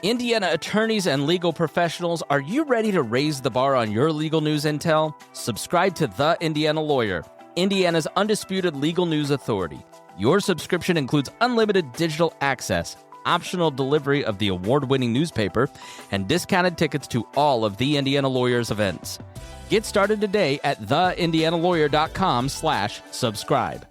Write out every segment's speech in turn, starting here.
Indiana attorneys and legal professionals, are you ready to raise the bar on your legal news intel? Subscribe to The Indiana Lawyer, Indiana's undisputed legal news authority. Your subscription includes unlimited digital access, optional delivery of the award-winning newspaper, and discounted tickets to all of The Indiana Lawyer's events. Get started today at theindianalawyer.com/subscribe.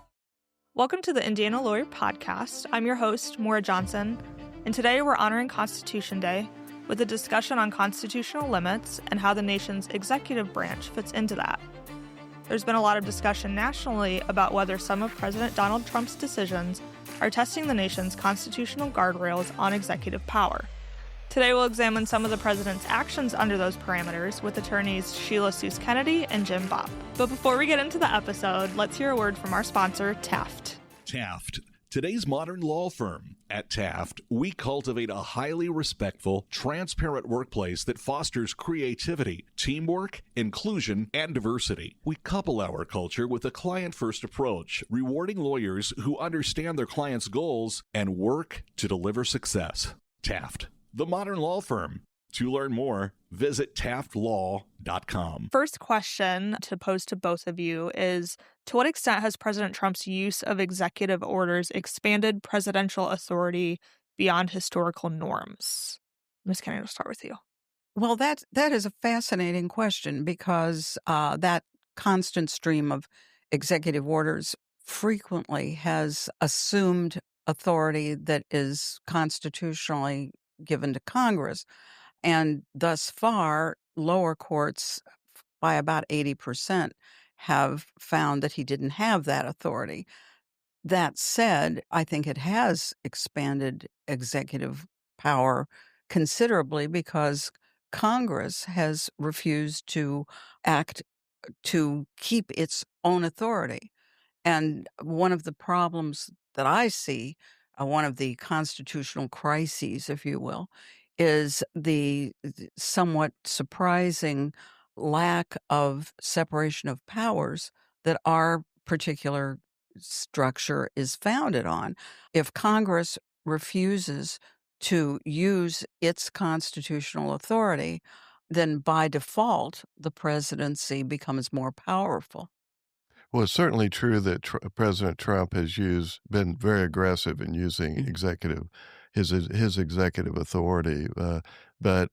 Welcome to the Indiana Lawyer Podcast. I'm your host, Maura Johnson, and today we're honoring Constitution Day with a discussion on constitutional limits and how the nation's executive branch fits into that. There's been a lot of discussion nationally about whether some of President Donald Trump's decisions are testing the nation's constitutional guardrails on executive power. Today we'll examine some of the president's actions under those parameters with attorneys Sheila Suess Kennedy and Jim Bopp. But before we get into the episode, let's hear a word from our sponsor, Taft. Taft, today's modern law firm. At Taft, we cultivate a highly respectful, transparent workplace that fosters creativity, teamwork, inclusion, and diversity. We couple our culture with a client-first approach, rewarding lawyers who understand their clients' goals and work to deliver success. Taft, the modern law firm. To learn more, visit taftlaw.com. First question to pose to both of you is, to what extent has President Trump's use of executive orders expanded presidential authority beyond historical norms? Ms. Kennedy, I'll start with you. Well, that is a fascinating question because that constant stream of executive orders frequently has assumed authority that is constitutionally given to Congress. And thus far, lower courts, by about 80%, have found that he didn't have that authority. That said, I think it has expanded executive power considerably because Congress has refused to act to keep its own authority. And one of the problems that I see, one of the constitutional crises, if you will, is the somewhat surprising lack of separation of powers that our particular structure is founded on. If Congress refuses to use its constitutional authority, then by default, the presidency becomes more powerful. Well, it's certainly true that President Trump has been very aggressive in using his executive authority, but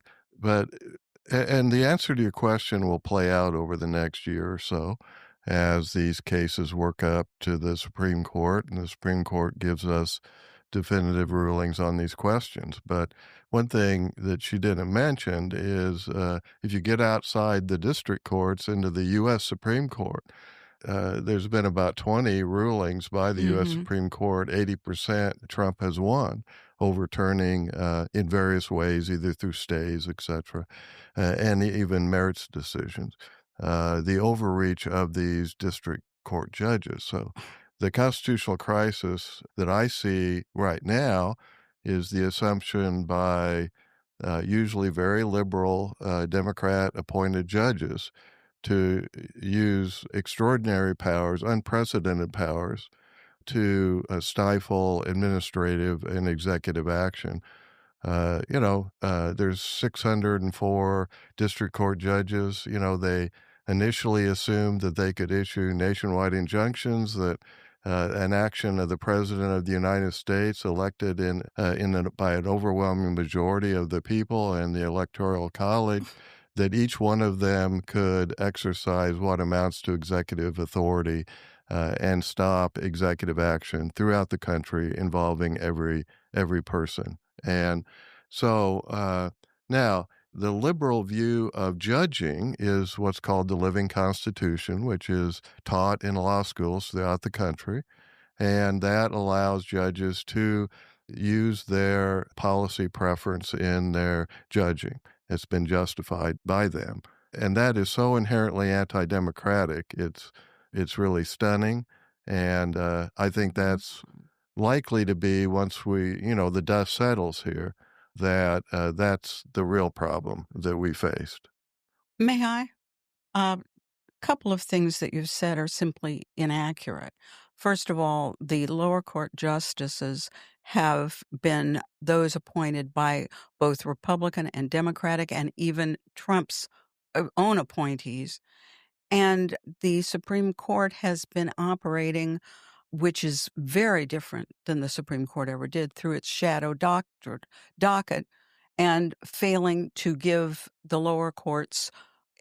and the answer to your question will play out over the next year or so as these cases work up to the Supreme Court, and the Supreme Court gives us definitive rulings on these questions. But one thing that she didn't mention is if you get outside the district courts into the U.S. Supreme Court, there's been about 20 rulings by the U.S. Supreme Court. 80% Trump has won, overturning in various ways, either through stays, etc., and even merits decisions, the overreach of these district court judges. So the constitutional crisis that I see right now is the assumption by usually very liberal Democrat-appointed judges to use extraordinary powers, unprecedented powers, to stifle administrative and executive action. There's 604 district court judges. They initially assumed that they could issue nationwide injunctions that an action of the President of the United States elected by an overwhelming majority of the people and the Electoral College, that each one of them could exercise what amounts to executive authority and stop executive action throughout the country involving every person. And so now the liberal view of judging is what's called the living constitution, which is taught in law schools throughout the country. And that allows judges to use their policy preference in their judging. It's been justified by them. And that is so inherently anti-democratic. It's really stunning. And I think that's likely to be, once the dust settles here, that's the real problem that we faced. May I? A couple of things that you've said are simply inaccurate. First of all, the lower court justices have been those appointed by both Republican and Democratic and even Trump's own appointees. And the Supreme Court has been operating, which is very different than the Supreme Court ever did, through its shadow docket and failing to give the lower courts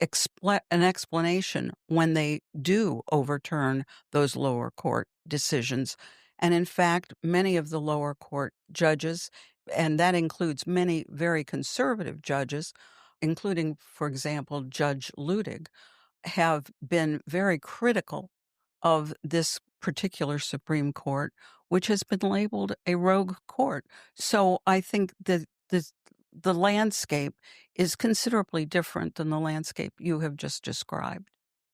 an explanation when they do overturn those lower court decisions. And in fact, many of the lower court judges, and that includes many very conservative judges, including, for example, Judge Ludig, have been very critical of this particular Supreme Court, which has been labeled a rogue court. So I think that the landscape is considerably different than the landscape you have just described.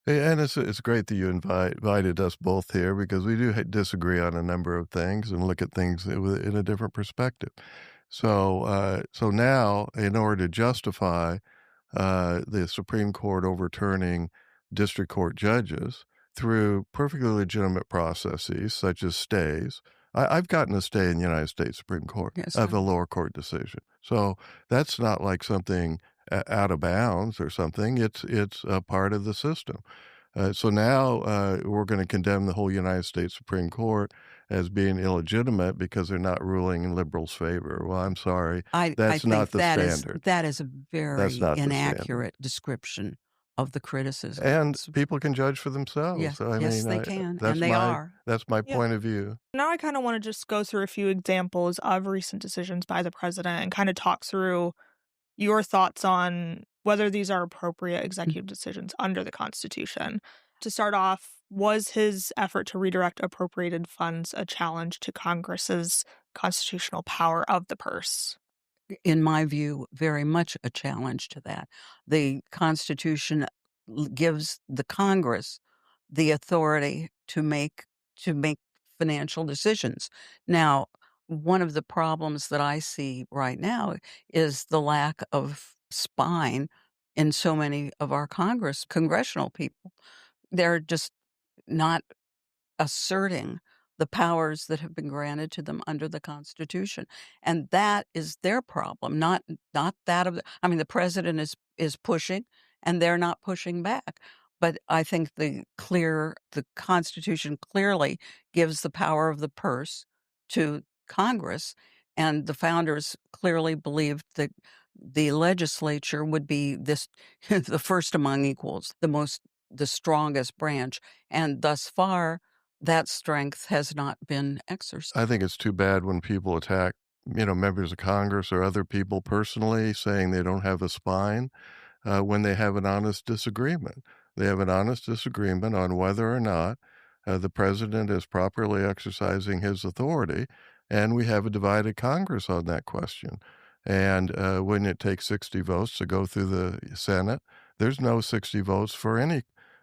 And it's great that you invited us both here, because we do disagree on a number of things and look at things in a different perspective. So now, in order to justify the Supreme Court overturning district court judges through perfectly legitimate processes such as stays. I've gotten a stay in the United States Supreme Court of a lower court decision. So that's not like something out of bounds or something. It's a part of the system. So now we're going to condemn the whole United States Supreme Court as being illegitimate because they're not ruling in liberals' favor. Well, I'm sorry. That's not the standard. That is a very inaccurate description of the criticism. And people can judge for themselves. Yes, they can, and they are. That's my point of view. Now I kind of want to just go through a few examples of recent decisions by the president and kind of talk through your thoughts on whether these are appropriate executive decisions under the Constitution. To start off, was his effort to redirect appropriated funds a challenge to Congress's constitutional power of the purse? In my view, very much a challenge to that. The Constitution gives the Congress the authority to make financial decisions. Now, one of the problems that I see right now is the lack of spine in so many of our congressional people. They're just not asserting the powers that have been granted to them under the Constitution. And that is their problem, not that of the president is pushing, and they're not pushing back. But I think the Constitution clearly gives the power of the purse to Congress, and the founders clearly believed that the legislature would be the first among equals, the strongest branch, and thus far, that strength has not been exercised. I think it's too bad when people attack, members of Congress or other people personally, saying they don't have a spine when they have an honest disagreement. They have an honest disagreement on whether or not the president is properly exercising his authority, and we have a divided Congress on that question. And when it takes 60 votes to go through the Senate, there's no 60 votes for any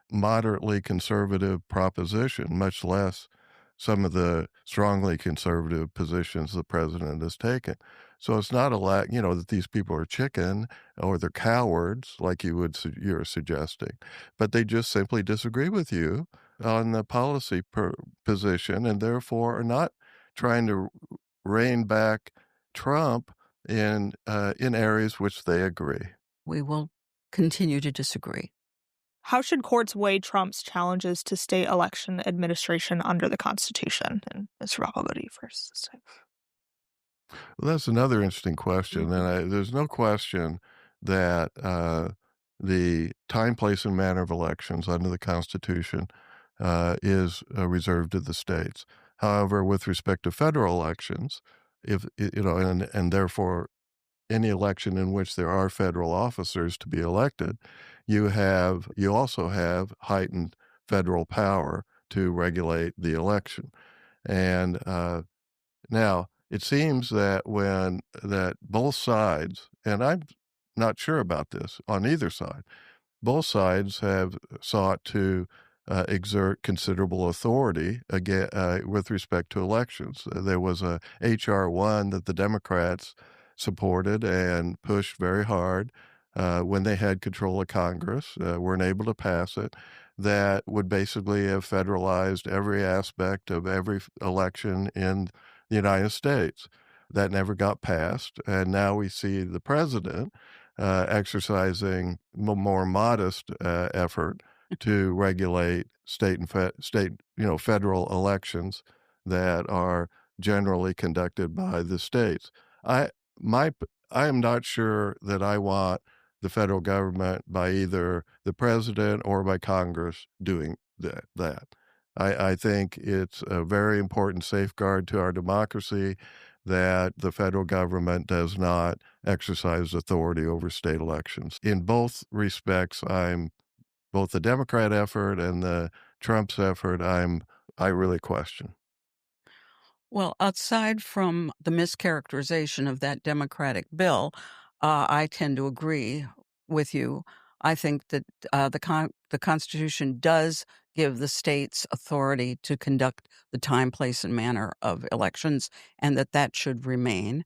moderately conservative proposition, much less some of the strongly conservative positions the president has taken. So it's not that these people are chicken or they're cowards, like you're suggesting, but they just simply disagree with you on the policy position, and therefore are not trying to rein back Trump in areas which they agree. We will continue to disagree. How should courts weigh Trump's challenges to state election administration under the Constitution? And Mr. Bopp, I'll go to you first this time. Well, that's another interesting question. And there's no question that the time, place, and manner of elections under the Constitution is reserved to the states. However, with respect to federal elections, and therefore any election in which there are federal officers to be elected, you also have heightened federal power to regulate the election. And now it seems that both sides, and I'm not sure about this on either side, both sides have sought to exert considerable authority with respect to elections. There was a H.R. 1 that the Democrats supported and pushed very hard when they had control of Congress, weren't able to pass it, that would basically have federalized every aspect of every election in the United States. That never got passed, and now we see the president exercising more modest effort to regulate state and federal elections that are generally conducted by the states. I my I am not sure that I want the federal government by either the president or by Congress doing that. I think it's a very important safeguard to our democracy that the federal government does not exercise authority over state elections. In both respects, I'm both the Democrat effort and the Trump's effort, I really question. Well, outside from the mischaracterization of that Democratic bill, I tend to agree with you. I think that the Constitution does give the states authority to conduct the time, place, and manner of elections, and that should remain.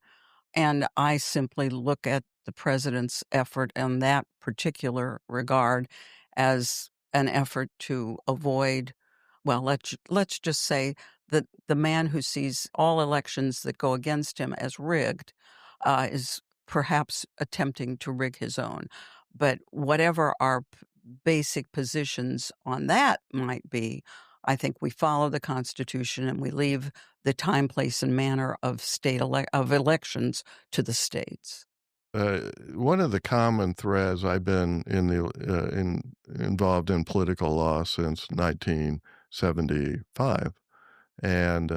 And I simply look at the president's effort in that particular regard as an effort to avoid, well, let's just say that the man who sees all elections that go against him as rigged is perhaps attempting to rig his own. But whatever our basic positions on that might be, I think we follow the Constitution and we leave the time, place, and manner of of elections to the states. One of the common threads, I've been involved in political law since 1975, and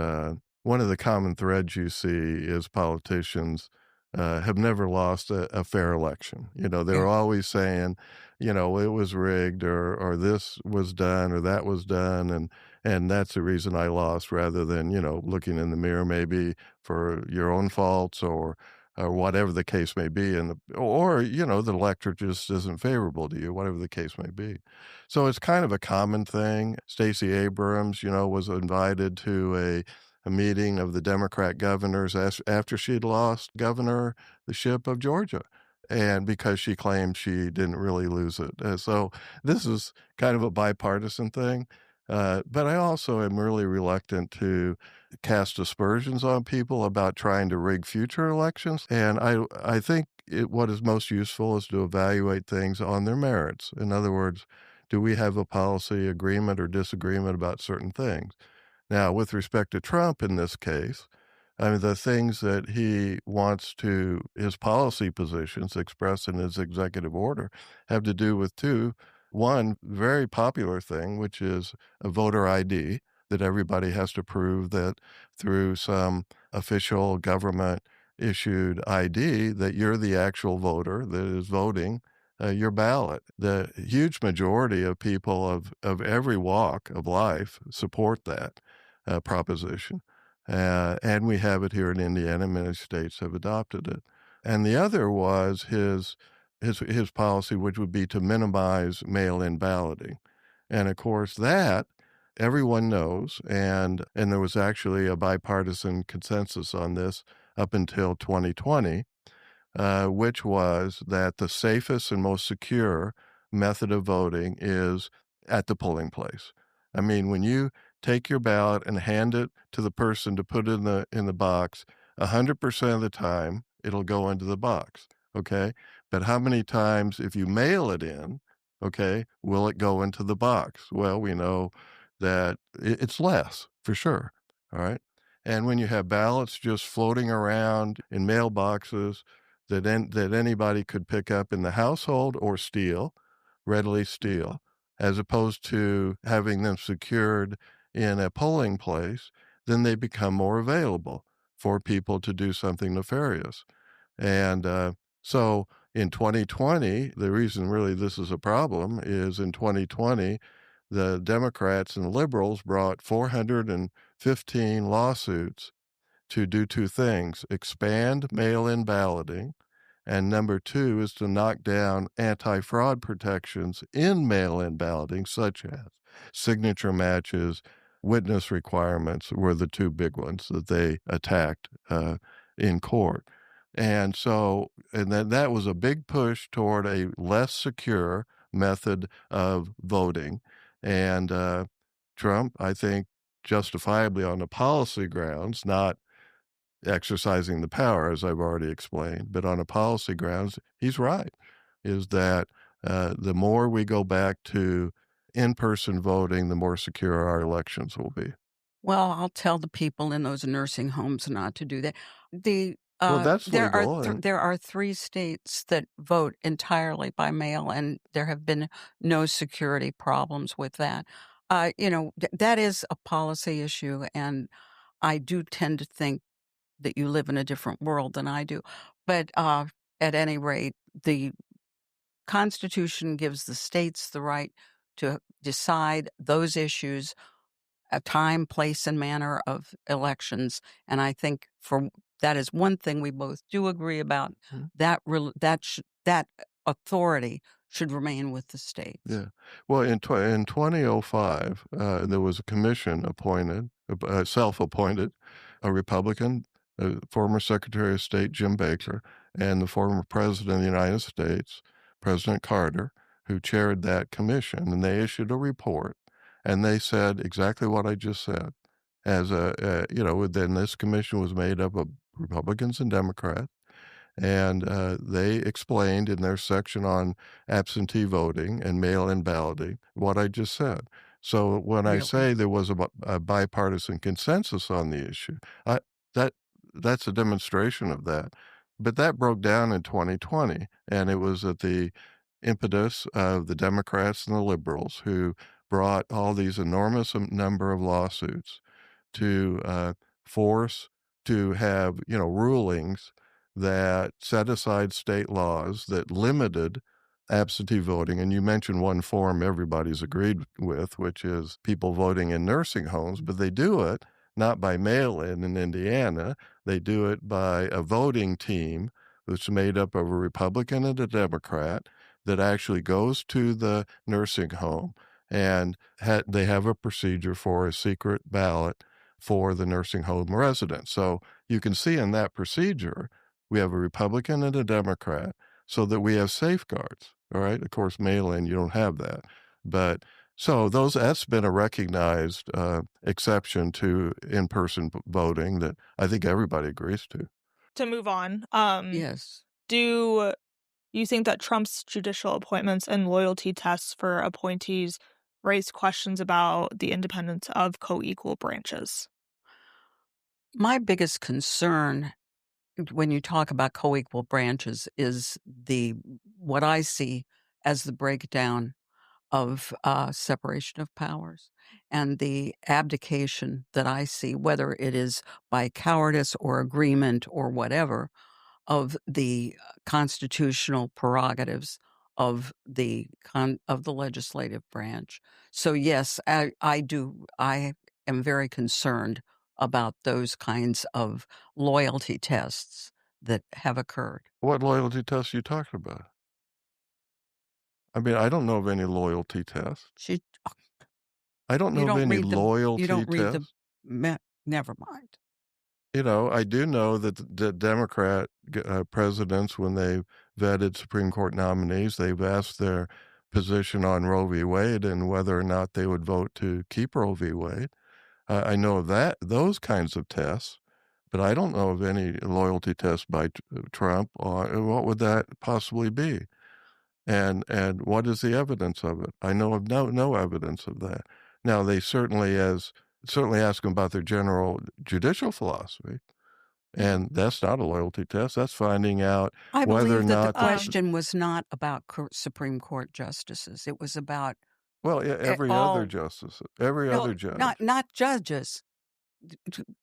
one of the common threads you see is politicians have never lost a fair election. They're always saying, it was rigged or this was done or that was done, and that's the reason I lost, rather than, looking in the mirror maybe for your own faults or whatever the case may be, or the electorate just isn't favorable to you, whatever the case may be. So it's kind of a common thing. Stacey Abrams, was invited to a meeting of the Democrat governors after she'd lost governorship of Georgia, and because she claimed she didn't really lose it. So this is kind of a bipartisan thing. But I also am really reluctant to cast aspersions on people about trying to rig future elections. And I think what is most useful is to evaluate things on their merits. In other words, do we have a policy agreement or disagreement about certain things? Now, with respect to Trump in this case, I mean, the things that he wants his policy positions expressed in his executive order have to do with one very popular thing, which is a voter ID, that everybody has to prove that through some official government issued ID that you're the actual voter that is voting your ballot. The huge majority of people of every walk of life support that proposition. And we have it here in Indiana. Many states have adopted it. And the other was his policy, which would be to minimize mail-in balloting. And of course, that everyone knows, and there was actually a bipartisan consensus on this up until 2020, which was that the safest and most secure method of voting is at the polling place. I mean, when you take your ballot and hand it to the person to put in the box, 100% of the time it'll go into the box. Okay, but how many times, if you mail it in, okay, will it go into the box? Well, we know that it's less for sure. All right, and when you have ballots just floating around in mailboxes that anybody could pick up in the household or readily steal, as opposed to having them secured in a polling place, then they become more available for people to do something nefarious. And so in 2020, the reason really this is a problem is in 2020, the Democrats and liberals brought 415 lawsuits to do two things: expand mail-in balloting, and number two is to knock down anti-fraud protections in mail-in balloting, such as signature matches, witness requirements were the two big ones that they attacked in court. And so, that was a big push toward a less secure method of voting. And Trump, I think, justifiably on the policy grounds, not exercising the power, as I've already explained. But on a policy grounds, he's right, is that the more we go back to in-person voting, the more secure our elections will be. Well, I'll tell the people in those nursing homes not to do that. Well, that's There are legal. And there are 3 states that vote entirely by mail, and there have been no security problems with that. That is a policy issue, and I do tend to think that you live in a different world than I do. But at any rate, the Constitution gives the states the right to decide those issues, a time, place, and manner of elections. And I think that is one thing we both do agree about. Mhm. That authority should remain with the states. Yeah. Well, in 2005, there was a commission appointed, self-appointed, a Republican, former Secretary of State Jim Baker, and the former President of the United States, President Carter, who chaired that commission. And they issued a report, and they said exactly what I just said. Then this commission was made up of Republicans and Democrats. And they explained in their section on absentee voting and mail-in balloting what I just said. So when I Really? say there was a bipartisan consensus on the issue, I, that that's a demonstration of that. But that broke down in 2020, and it was at the impetus of the Democrats and the liberals who brought all these enormous number of lawsuits to force to have rulings that set aside state laws that limited absentee voting. And you mentioned one form everybody's agreed with, which is people voting in nursing homes, but they do it not by mail-in Indiana. They do it by a voting team that's made up of a Republican and a Democrat that actually goes to the nursing home, and they have a procedure for a secret ballot for the nursing home residents. So you can see in that procedure, we have a Republican and a Democrat, so that we have safeguards. All right. Of course, mail-in, you don't have that. But so that's been a recognized exception to in-person voting that I think everybody agrees to. To move on, Yes. do you think that Trump's judicial appointments and loyalty tests for appointees raise questions about the independence of co-equal branches? My biggest concern when you talk about co-equal branches is what I see as the breakdown of separation of powers and the abdication that I see, whether it is by cowardice or agreement or whatever, of the constitutional prerogatives of the legislative branch. So yes, I am very concerned about those kinds of loyalty tests that have occurred. What loyalty tests are you talking about? I mean, I don't know of any loyalty tests. I don't know of any loyalty You don't read tests. never mind. I do know that the Democrat presidents, when they vetted Supreme Court nominees, they've asked their position on Roe v. Wade and whether or not they would vote to keep Roe v. Wade. I know of those kinds of tests, but I don't know of any loyalty tests by Trump. What would that possibly be? And what is the evidence of it? I know of no evidence of that. Now, they certainly ask them about their general judicial philosophy, and that's not a loyalty test. That's finding out I whether or believe that the not question was not about Supreme Court justices. It was about every all- other justice, every no, other judge. not judges.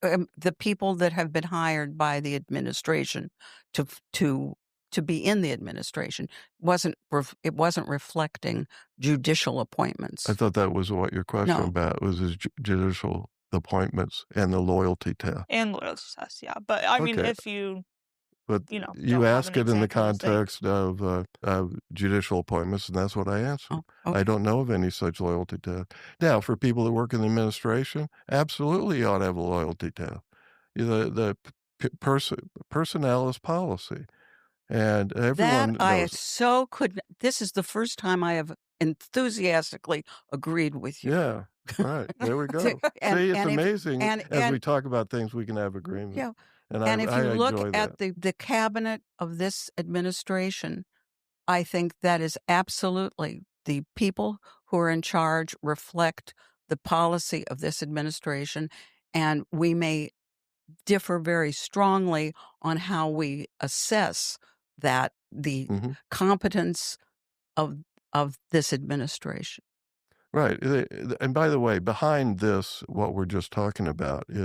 The people that have been hired by the administration to be in the administration it wasn't reflecting judicial appointments. I thought that was what your question No. about was his judicial appointments and the loyalty test. And loyalty tests, yeah. But I mean, Okay. if you But don't you have ask an it in the example to say- context of judicial appointments, and that's what I answered. Oh, okay. I don't know of any such loyalty test. Now, for people that work in the administration, absolutely you ought to have a loyalty test. The personnel is policy, and everyone knows. This is the first time I have enthusiastically agreed with you. Yeah, right. There we go. And- See, it's and if- amazing and- as and- we talk about things we can have agreement. Yeah. And And if I you look enjoy at that. the cabinet of this administration, I think that is absolutely the people who are in charge reflect the policy of this administration, and we may differ very strongly on how we assess that the Mhm. competence of this administration. Right. And by the way, behind this, what we're just talking about it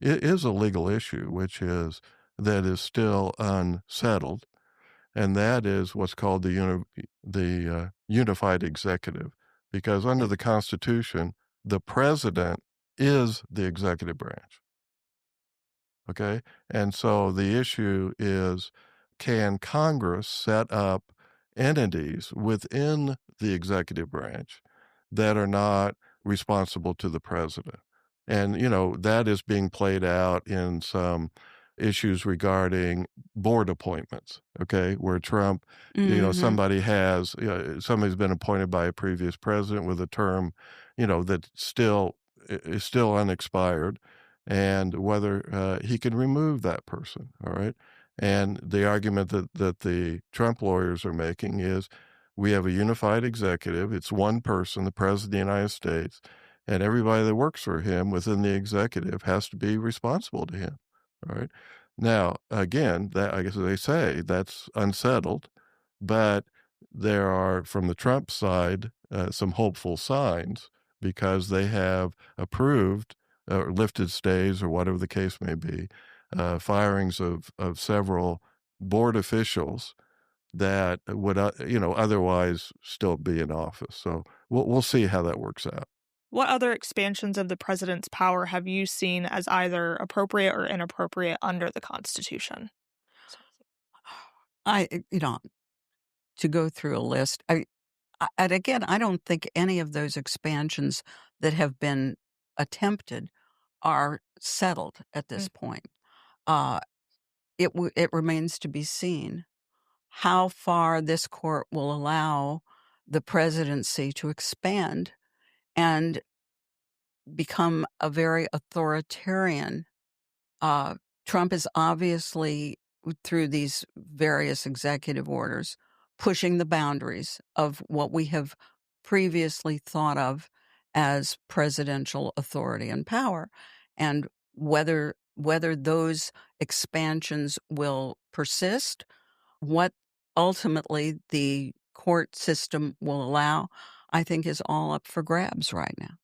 is a legal issue, which is that is still unsettled, and that is what's called the unified executive, because under the Constitution, the president is the executive branch. Okay. And so the issue is, can Congress set up entities within the executive branch that are not responsible to the president? And, that is being played out in some issues regarding board appointments, okay, where Trump, Mhm. somebody's been appointed by a previous president with a term, that is still unexpired, and whether he can remove that person. All right. And the argument that the Trump lawyers are making is we have a unified executive. It's one person, the president of the United States, and everybody that works for him within the executive has to be responsible to him. All right. Now, again, that I guess they say that's unsettled, but there are, from the Trump side, some hopeful signs because they have approved or lifted stays or whatever the case may be, firings of several board officials that would, otherwise still be in office. So we'll see how that works out. What other expansions of the president's power have you seen as either appropriate or inappropriate under the Constitution? I to go through a list, and again, I don't think any of those expansions that have been attempted are settled at this point. Uh, it remains to be seen how far this court will allow the presidency to expand and become a very authoritarian. Trump is obviously, through these various executive orders, pushing the boundaries of what we have previously thought of as presidential authority and power. And whether those expansions will persist, what ultimately the court system will allow, I think is all up for grabs right now.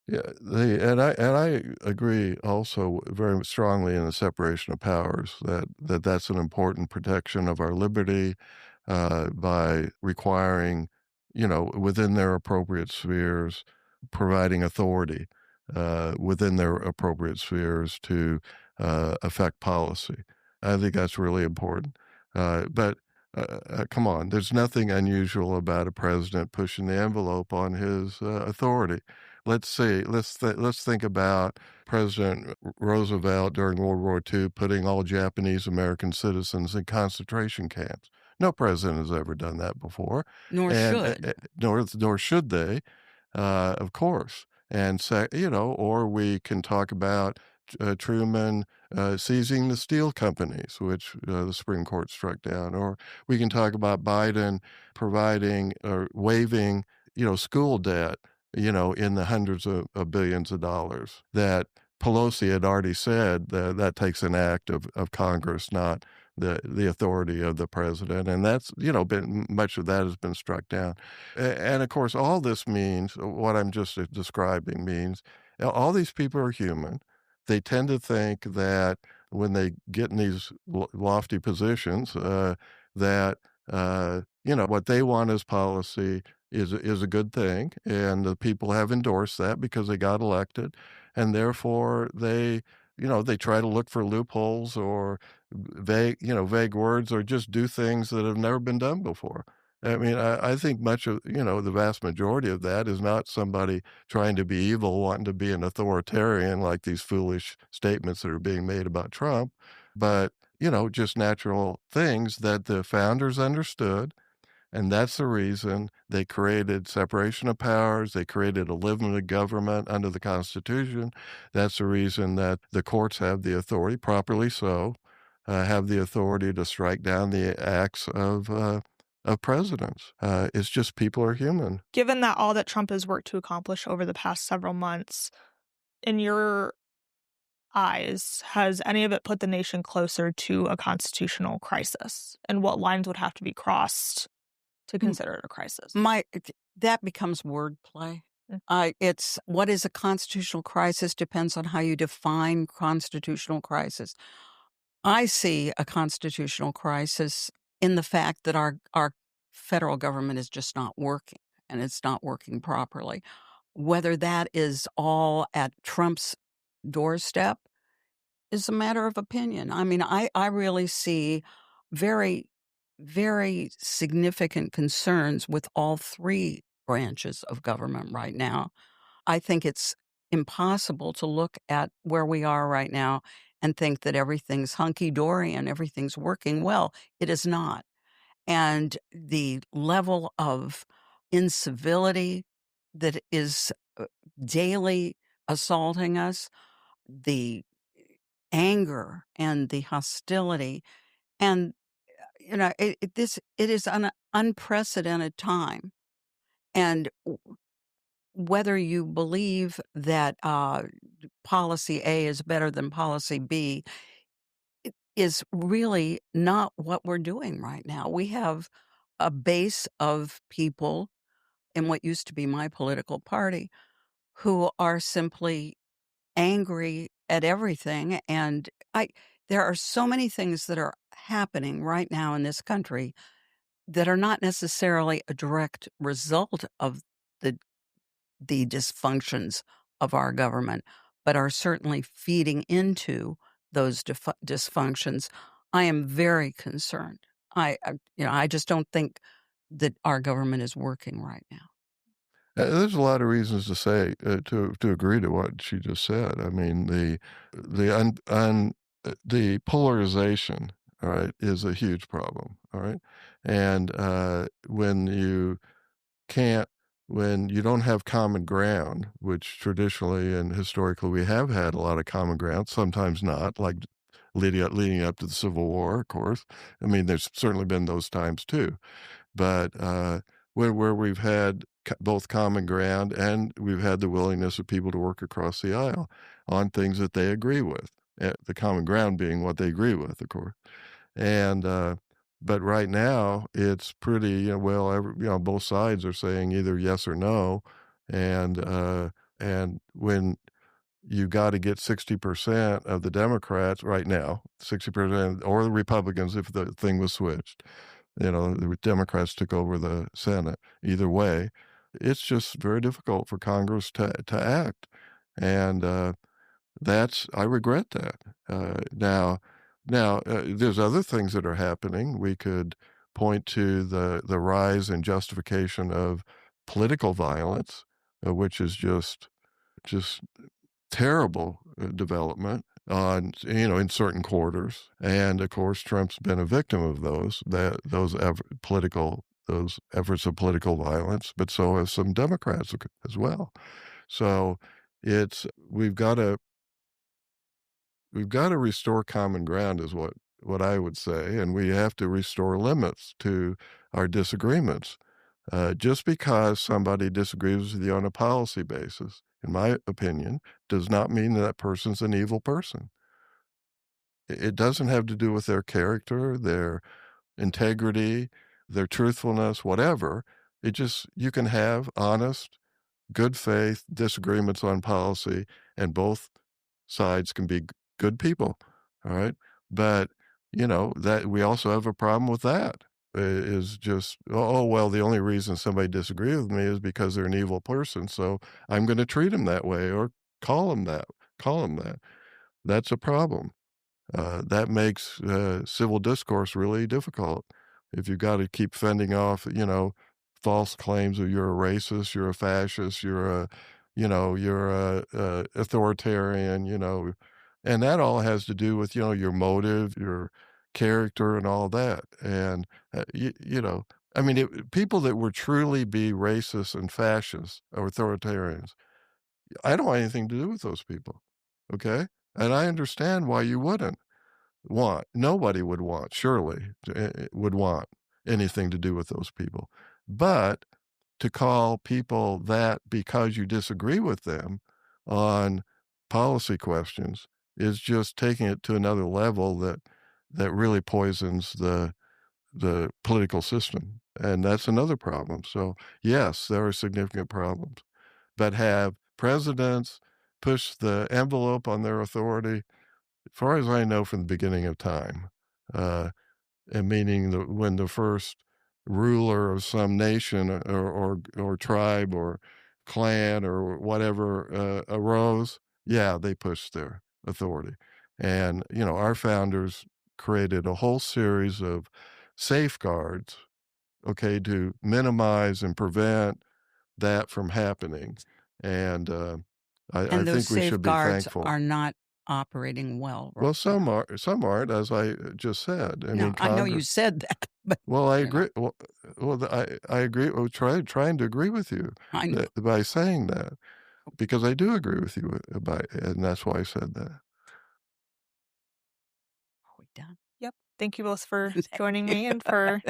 Yeah, and I agree also very strongly in the separation of powers that's an important protection of our liberty by requiring, within their appropriate spheres, providing authority within their appropriate spheres to affect policy. I think that's really important. But come on, there's nothing unusual about a president pushing the envelope on his authority. Let's see. Let's think about President Roosevelt during World War II putting all Japanese American citizens in concentration camps. No president has ever done that before, Nor and should. nor should they, of course. And or we can talk about Truman seizing the steel companies, which the Supreme Court struck down, or we can talk about Biden providing or waiving, school debt, in the hundreds of billions of dollars that Pelosi had already said that takes an act of Congress, not the authority of the president. And that's, much of that has been struck down. And of course, all this means, what I'm just describing means, all these people are human. They tend to think that when they get in these lofty positions, that, what they want as policy is a good thing, and the people have endorsed that because they got elected, and therefore they try to look for loopholes or vague words, or just do things that have never been done before. I mean, I think much of the vast majority of that is not somebody trying to be evil, wanting to be an authoritarian like these foolish statements that are being made about Trump, but just natural things that the founders understood. And that's the reason they created separation of powers. They created a limited government under the Constitution. That's the reason that the courts have the authority, properly so, have the authority to strike down the acts of presidents. It's just people are human. Given that all that Trump has worked to accomplish over the past several months, in your eyes, has any of it put the nation closer to a constitutional crisis? And what lines would have to be crossed to consider it a crisis? That becomes wordplay. Mm. It's what is a constitutional crisis depends on how you define constitutional crisis. I see a constitutional crisis in the fact that our federal government is just not working, and it's not working properly. Whether that is all at Trump's doorstep is a matter of opinion. I mean, I really see very, very significant concerns with all three branches of government right now. I think it's impossible to look at where we are right now and think that everything's hunky-dory and everything's working well. It is not. And the level of incivility that is daily assaulting us, the anger and the hostility, and it is an unprecedented time. And whether you believe that policy A is better than policy B is really not what we're doing right now. We have a base of people in what used to be my political party who are simply angry at everything. And there are so many things that are happening right now in this country that are not necessarily a direct result of the dysfunctions of our government, but are certainly feeding into those dysfunctions. I am very concerned. I just don't think that our government is working right now. There's a lot of reasons to say to agree to what she just said. I mean, the polarization, all right, is a huge problem. All right, and when you don't have common ground, which traditionally and historically we have had a lot of common ground, sometimes not, like leading up to the Civil War, of course. I mean, there's certainly been those times too, but where we've had both common ground and we've had the willingness of people to work across the aisle on things that they agree with, the common ground being what they agree with, of course. And but right now it's pretty both sides are saying either yes or no, and when you got to get 60% of the Democrats right now, 60%, or the Republicans if the thing was switched. The Democrats took over the Senate. Either way, it's just very difficult for Congress to act. And I regret that. Now, there's other things that are happening. We could point to the rise and justification of political violence, which is just terrible development in certain quarters. And of course, Trump's been a victim of those efforts of political violence, but so have some Democrats as well. So we've got to restore common ground is what I would say, and we have to restore limits to our disagreements. Just because somebody disagrees with you on a policy basis, in my opinion, does not mean that person's an evil person. It doesn't have to do with their character, their integrity, their truthfulness, whatever. You can have honest, good faith disagreements on policy, and both sides can be good people. All right. But, that we also have a problem with that. Is just, well, the only reason somebody disagrees with me is because they're an evil person, so I'm going to treat them that way or call them that. That's a problem. That makes civil discourse really difficult. If you've got to keep fending off, false claims of you're a racist, you're a fascist, you're a authoritarian, and that all has to do with, your motive, your character and all that. And, I mean, people that would truly be racist and fascists or authoritarians, I don't want anything to do with those people, okay? And I understand why you wouldn't want. Nobody would want, surely, would want anything to do with those people. But to call people that because you disagree with them on policy questions is just taking it to another level that really poisons the political system. And that's another problem. So, yes, there are significant problems. But have presidents push the envelope on their authority? As far as I know, from the beginning of time, and meaning when the first ruler of some nation or tribe or clan or whatever arose, yeah, they pushed their authority. And, our founders created a whole series of safeguards, okay, to minimize and prevent that from happening. And I those think we should be safeguards thankful. are not operating well. Well, some aren't, as I just said. I mean, I know you said that. But, well, I agree. Well, I agree. Well, trying to agree with you I know. by saying that, because I do agree with you and that's why I said that. Are we done? Yep. Thank you both for joining me and for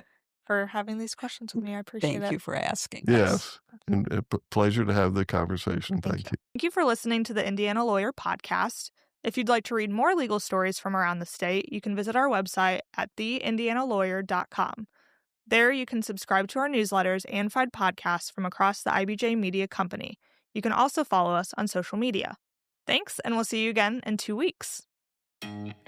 having these questions with me. I appreciate it. Thank you for asking. Yes. And a pleasure to have the conversation. Thank you. Thank you for listening to the Indiana Lawyer Podcast. If you'd like to read more legal stories from around the state, you can visit our website at theindianalawyer.com. There you can subscribe to our newsletters and find podcasts from across the IBJ Media Company. You can also follow us on social media. Thanks, and we'll see you again in 2 weeks.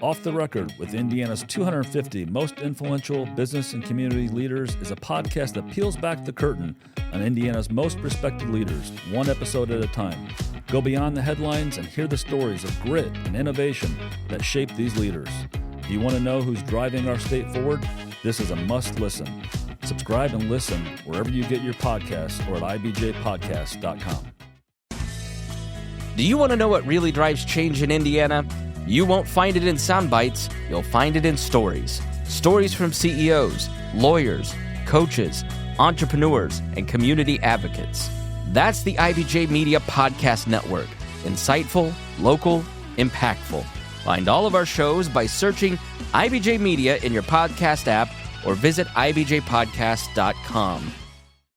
Off the Record with Indiana's 250 most influential business and community leaders is a podcast that peels back the curtain on Indiana's most respected leaders, one episode at a time. Go beyond the headlines and hear the stories of grit and innovation that shape these leaders. Do you want to know who's driving our state forward? This is a must listen. Subscribe and listen wherever you get your podcasts or at ibjpodcast.com. Do you want to know what really drives change in Indiana? You won't find it in sound bites, you'll find it in stories. Stories from CEOs, lawyers, coaches, entrepreneurs, and community advocates. That's the IBJ Media Podcast Network. Insightful, local, impactful. Find all of our shows by searching IBJ Media in your podcast app or visit ibjpodcast.com.